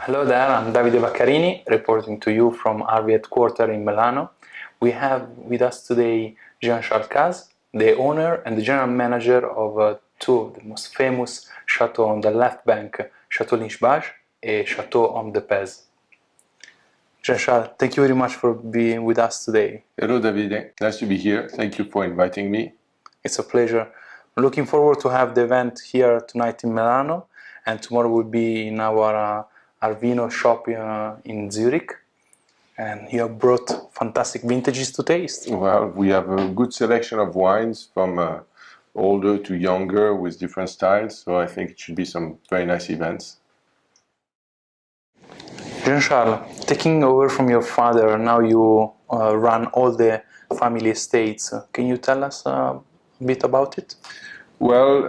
Hello there, I'm Davide Vaccarini, reporting to you from ARVI headquarters in Milano. We have with us today Jean-Charles Cazes, the owner and the general manager of two of the most famous chateaux on the left bank, Château Lynch-Bages and Château Ormes de Pez. Jean-Charles, thank you very much for being with us today. Hello Davide, nice to be here. Thank you for inviting me. It's a pleasure. Looking forward to have the event here tonight in Milano, and tomorrow will be in our ARVI shop in Zurich. And you have brought fantastic vintages to taste. Well, we have a good selection of wines from older to younger with different styles, so I think it should be some very nice events. Jean-Charles, taking over from your father, now you run all the family estates. Can you tell us a bit about it? Well,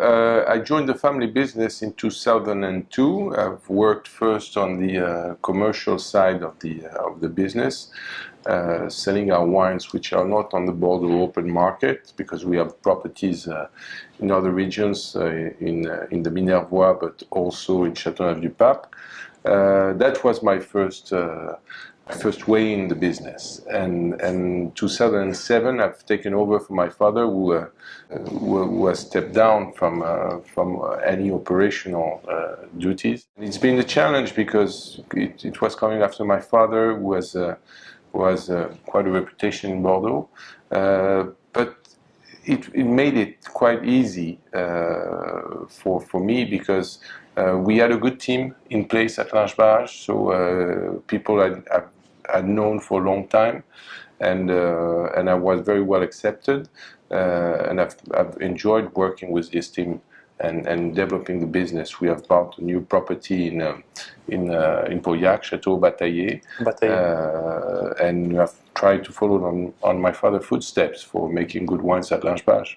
I joined the family business in 2002. I've worked first on the commercial side of the business, selling our wines which are not on the Bordeaux open market, because we have properties in other regions, in the Minervois, but also in Châteauneuf-du-Pape. That was my first way in the business, and in 2007 I've taken over from my father, who has stepped down from any operational duties. It's been a challenge because it was coming after my father, who has quite a reputation in Bordeaux, but it made it quite easy for me, because we had a good team in place at Lynch-Bages, so people I'd known for a long time, and I was very well accepted, and I've enjoyed working with this team and developing the business. We have bought a new property in Pauillac, Château Bataillé, and we have tried to follow on my father's footsteps for making good wines at Lynch-Bages.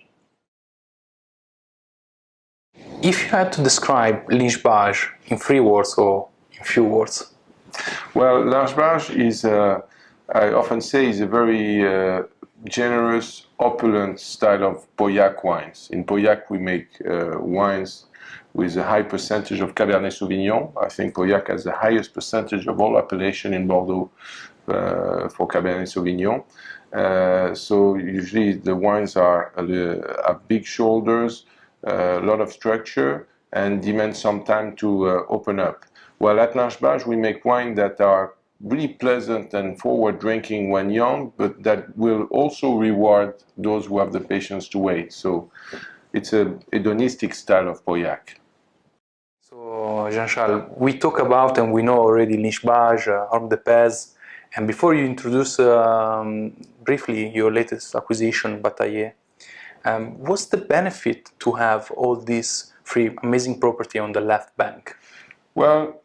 If you had to describe Lynch-Bages in 3 words or in few words? Well, Lynch-Bages is, I often say, is a very generous, opulent style of Pauillac wines. In Pauillac we make wines with a high percentage of Cabernet Sauvignon. I think Pauillac has the highest percentage of all appellation in Bordeaux for Cabernet Sauvignon. So usually the wines have big shoulders, a lot of structure, and demand some time to open up. Well, at Lynch-Bages we make wine that are really pleasant and forward drinking when young, but that will also reward those who have the patience to wait. So it's a hedonistic style of Pauillac. So Jean-Charles, we talk about and we know already Lynch-Bages, Ormes de Pez, and before you introduce briefly your latest acquisition, Bataillé, what's the benefit to have all these 3 amazing property on the left bank? Well,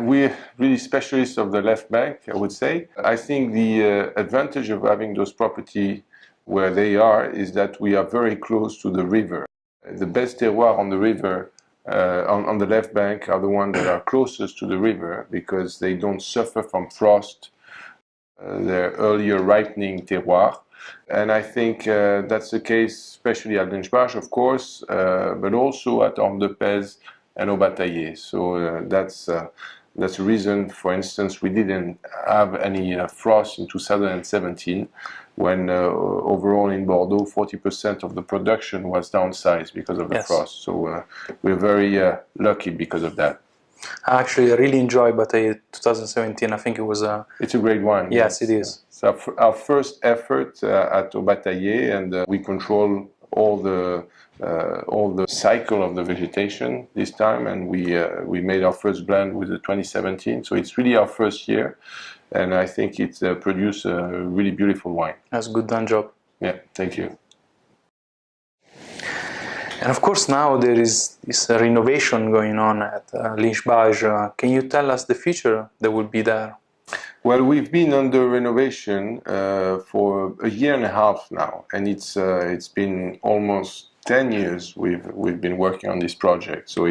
we're really specialists of the left bank, I would say. I think the advantage of having those property where they are is that we are very close to the river. The best terroir on the river, on the left bank, are the ones that are closest to the river, because they don't suffer from frost, their earlier ripening terroir. And I think that's the case especially at Lynch-Bages, of course, but also at Ormes de Pez and au Bataillé. So that's the reason, for instance, we didn't have any frost in 2017, when overall in Bordeaux 40% of the production was downsized because of the frost. So we're very lucky because of that. Actually, I really enjoyed Bataillé 2017. I think it was It's a great wine. Yes, it is. It's our first effort at au Bataillé, and we control all the cycle of the vegetation this time, and we made our first blend with the 2017, so it's really our first year, and I think it produced a really beautiful wine. That's good done job. Yeah, thank you. And of course now there is this renovation going on at Lynch-Bages. Can you tell us the future that will be there? Well, we've been under renovation for a year and a half now, and it's been almost 10 years we've been working on this project. So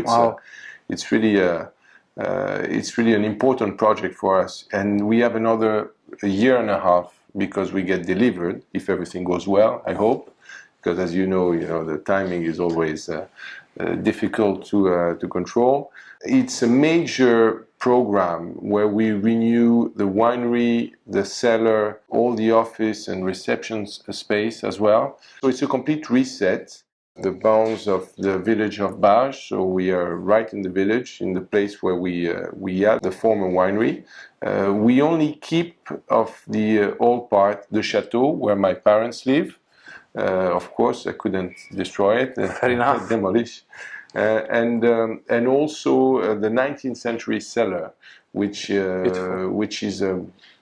it's really an important project for us, and we have another year and a half, because we get delivered, if everything goes well, I hope, because as you know, the timing is always difficult to control. It's a major program where we renew the winery, the cellar, all the office and reception space as well. So it's a complete reset. The bounds of the village of Bages, so we are right in the village, in the place where we had the former winery. We only keep of the old part, the chateau where my parents live. Of course, I couldn't destroy it, Fair enough. demolish. And also the 19th century cellar, which is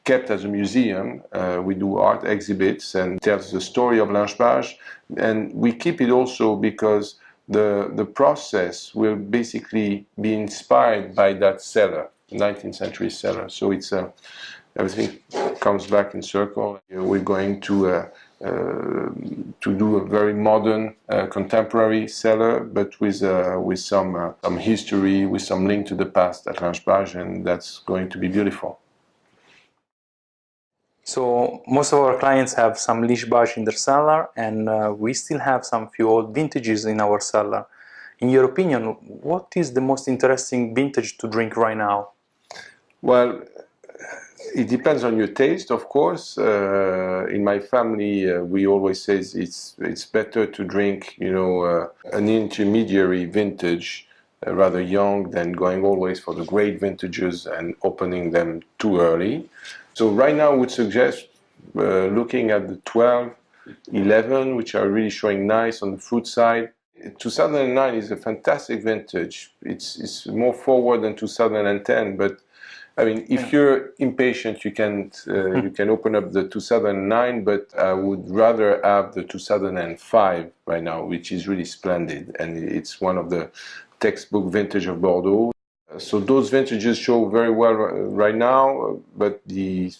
kept as a museum. We do art exhibits and tells the story of Lynch-Bages, and we keep it also because the process will basically be inspired by that cellar, 19th century cellar. So it's everything comes back in circle. We're going to do a very modern, contemporary cellar, but with some history, with some link to the past at Lynch-Bages, and that's going to be beautiful. So most of our clients have some Lynch-Bages in their cellar, and we still have some few old vintages in our cellar. In your opinion, what is the most interesting vintage to drink right now? Well, it depends on your taste, of course. In my family, we always say it's better to drink, an intermediary vintage, rather young, than going always for the great vintages and opening them too early. So right now, I would suggest looking at the 12, 11, which are really showing nice on the fruit side. 2009 is a fantastic vintage. It's more forward than 2010, but I mean, if you're impatient, you can open up the 2009, but I would rather have the 2005 right now, which is really splendid, and it's one of the textbook vintage of Bordeaux. So those vintages show very well right now, but the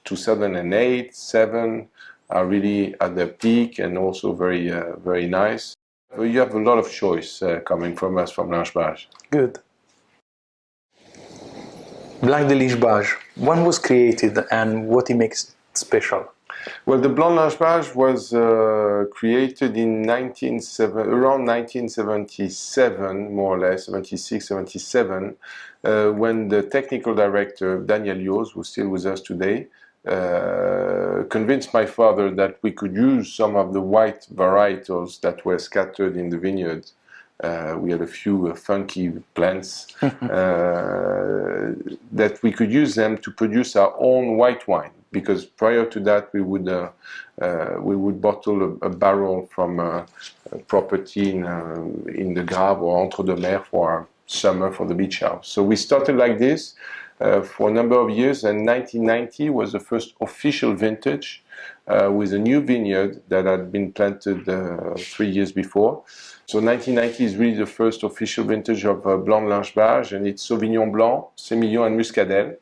2008, 7 are really at their peak and also very, very nice. You have a lot of choice coming from us from Lynch-Bages. Good. Blanc de Lynch-Bages, when was created and what it makes it special? Well, the Blanc de Lynch-Bages was created in around 1977, more or less, 76, 77, when the technical director, Daniel Yoos, who's still with us today, convinced my father that we could use some of the white varietals that were scattered in the vineyard. We had a few funky plants that we could use them to produce our own white wine. Because prior to that, we would bottle a barrel from a property in the Graves or Entre deux Mers for our summer for the beach house. So we started like this for a number of years, and 1990 was the first official vintage with a new vineyard that had been planted 3 years before. So 1990 is really the first official vintage of Blanc de Lynch-Bages, and it's Sauvignon Blanc, Sémillon, and Muscadelle.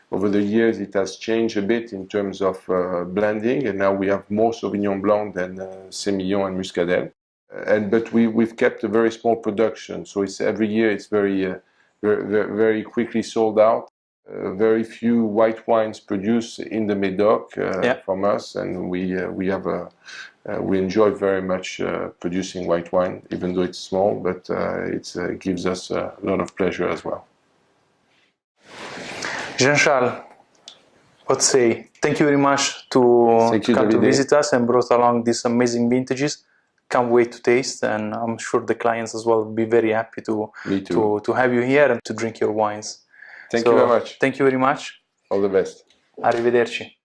Over the years, it has changed a bit in terms of blending, and now we have more Sauvignon Blanc than Sémillon and Muscadelle. But we've kept a very small production, so every year it's very quickly sold out. Very few white wines produced in the Médoc from us, and we enjoy very much producing white wine, even though it's small, but it gives us a lot of pleasure as well. Jean-Charles, let's say thank you very much to come to visit us and brought along these amazing vintages. Can't wait to taste, and I'm sure the clients as well will be very happy to have you here and to drink your wines. Thank you very much. Thank you very much. All the best. Arrivederci.